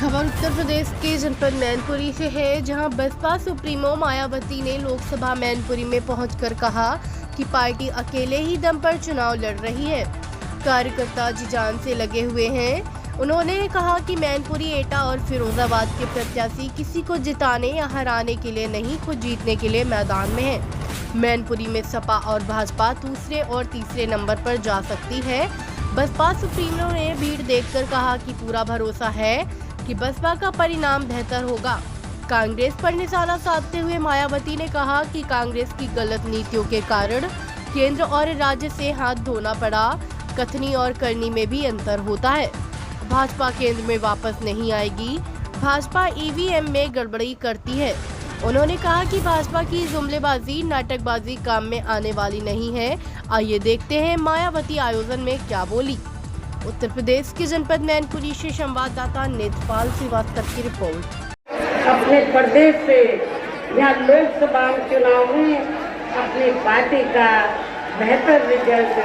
खबर उत्तर प्रदेश के जनपद मैनपुरी से है, जहां बसपा सुप्रीमो मायावती ने लोकसभा मैनपुरी में पहुंचकर कहा कि पार्टी अकेले ही दम पर चुनाव लड़ रही है। कार्यकर्ता जी जान से लगे हुए हैं। उन्होंने कहा कि मैनपुरी, एटा और फिरोजाबाद के प्रत्याशी किसी को जिताने या हराने के लिए नहीं, खुद जीतने के लिए मैदान में है। मैनपुरी में सपा और भाजपा दूसरे और तीसरे नंबर पर जा सकती है। बसपा सुप्रीमो ने भीड़ देखकर कहा कि पूरा भरोसा है कि बसपा का परिणाम बेहतर होगा। कांग्रेस पर निशाना साधते हुए मायावती ने कहा कि कांग्रेस की गलत नीतियों के कारण केंद्र और राज्य से हाथ धोना पड़ा। कथनी और करनी में भी अंतर होता है। भाजपा केंद्र में वापस नहीं आएगी। भाजपा ईवीएम में गड़बड़ी करती है। उन्होंने कहा कि भाजपा की जुमलेबाजी, नाटकबाजी काम में आने वाली नहीं है। आइए देखते हैं मायावती आयोजन में क्या बोली। उत्तर प्रदेश के जनपद मैनपुरी से संवाददाता नेत्रपाल श्रीवास्तव की रिपोर्ट। अपने प्रदेश से यहाँ लोकसभा चुनाव में अपनी पार्टी का बेहतर रिजल्ट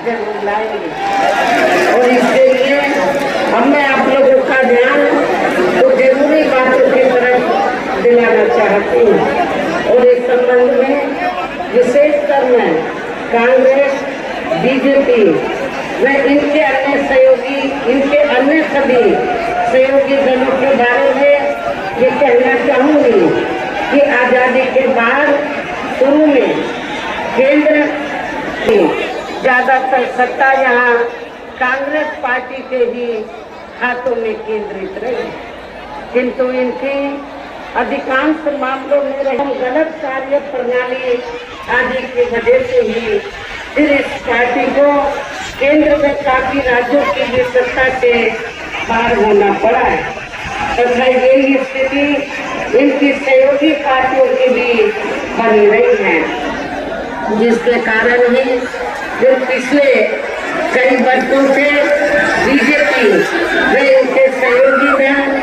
जरूर लाएंगे और इसके लिए मैं आप लोगों का ध्यान तो जरूरी बातों की तरफ दिलाना चाहती हूँ। और इस संबंध में विशेषकर मैं कांग्रेस, बीजेपी व इनके अन्य सहयोगी, इनके अन्य सभी सहयोगी दलों के बारे में ये कहना चाहूंगी कि आजादी के बाद शुरू में केंद्र की ज्यादातर सत्ता यहाँ कांग्रेस पार्टी के ही हाथों में केंद्रित रही, किंतु इनकी अधिकांश मामलों में गलत कार्य प्रणाली आदि की वजह से ही फिर इस पार्टी को केंद्र में काफी राज्यों की भी सत्ता से पार होना पड़ा है तथा यही स्थिति इनकी सहयोगी पार्टियों की भी बनी रही है, जिसके कारण ही जो पिछले कई वर्षों से बीजेपी व इनके सहयोगी में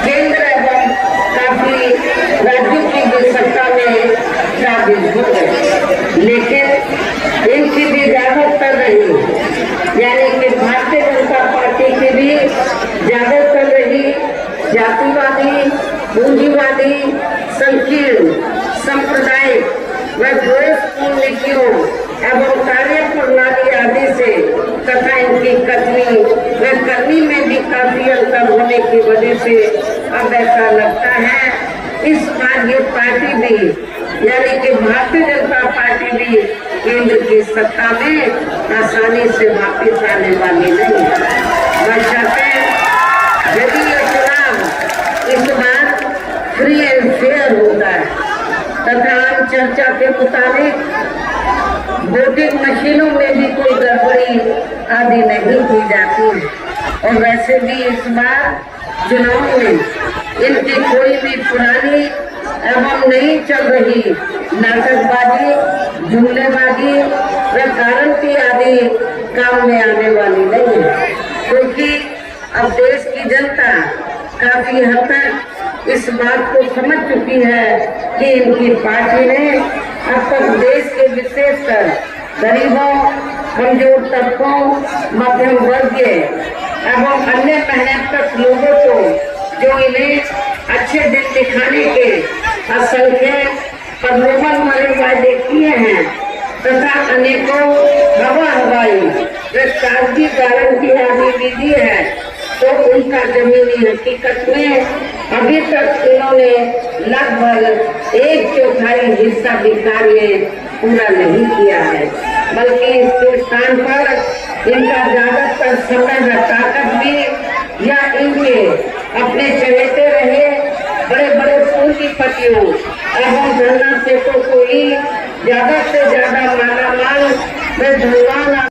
केंद्र एवं काफी राज्यों की भी सत्ता में शामिल हो गए, लेकिन इनकी भी ज्यादातर रही, यानी कि भारतीय जनता पार्टी की भी ज्यादातर रही जातिवादी, पूंजीवादी, संकीर्ण, सांप्रदायिक व द्वेषपूर्ण नीतियों एवं कार्य प्रणाली आदि से तथा इनकी कथनी व करनी में भी काफी अंतर होने की वजह से अब ऐसा लगता है इस बार ये पार्टी भी, यानी कि भारतीय जनता पार्टी भी केंद्र की सत्ता में आसानी से वापस आने वाली नहीं है। यदि ये चुनाव इस बार फ्री एंड फेयर होता है तथा आम चर्चा के मुताबिक वोटिंग मशीनों में भी कोई गड़बड़ी आदि नहीं की जाती और वैसे भी इस बार चुनाव में इनकी कोई भी पुरानी एवं नहीं चल रही नाटकबाजी, जुमलेबाजी व गारंटी आदि काम में आने वाली नहीं है, क्योंकि अब देश की जनता काफी हद तक इस बात को समझ चुकी है कि इनकी पार्टी ने अब तक देश के विशेषकर गरीबों, कमजोर तबकों, मध्यम वर्गीय एवं अन्य मेहनत लोगों को जो इन्हें अच्छे दिन दिखाने के असंख्य प्रलोभन वाले वादे किए हैं तथा अनेकों हवाई व कागजी गारंटी आदि भी दी है, तो उनका जमीनी हकीकत में अभी तक इन्होंने लगभग 1/4 हिस्सा भी कार्य पूरा नहीं किया है, बल्कि इसके स्थान पर इनका ज्यादातर समय व ताकत भी या इनके अपने चलेते रहे बड़े बड़े पूंजीपतियों एवं धनराशियों को ही ज्यादा से